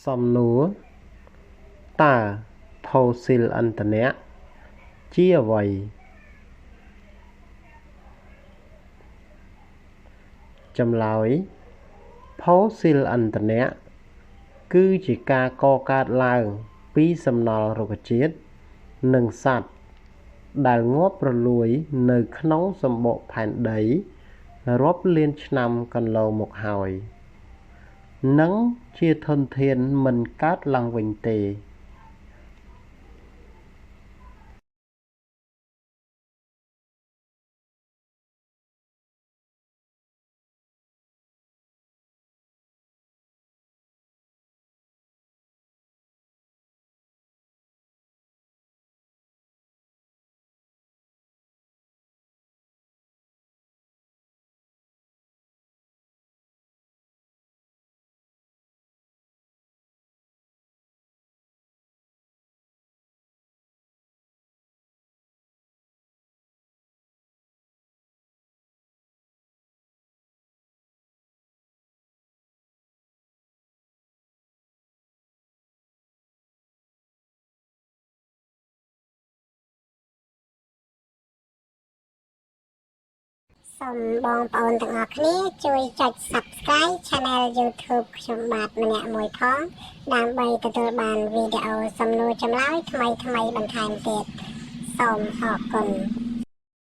សំណួរតើផូស៊ីលឥន្ធនៈជាអ្វីចម្លើយផូស៊ីលឥន្ធនៈគឺជាការកកើតឡើងពីសំណល់រុក្ខជាតិនិងសត្វដែលងាប់រលួយនៅក្នុងសម្បកផែនដីរាប់លានឆ្នាំកន្លងមកហើយនិងជាធនធានមិនកើតឡើងវិញទេសូមបងប្អូនទាំងអស់គ្នាជួយចុច Subscribe Channel YouTube ខ្ញុំបាទម្នាក់មួយផងដើម្បីទទួលបានវីដេអូសំណួរចម្លើយថ្មីៗបន្ថែមទៀតសូមអរគុណ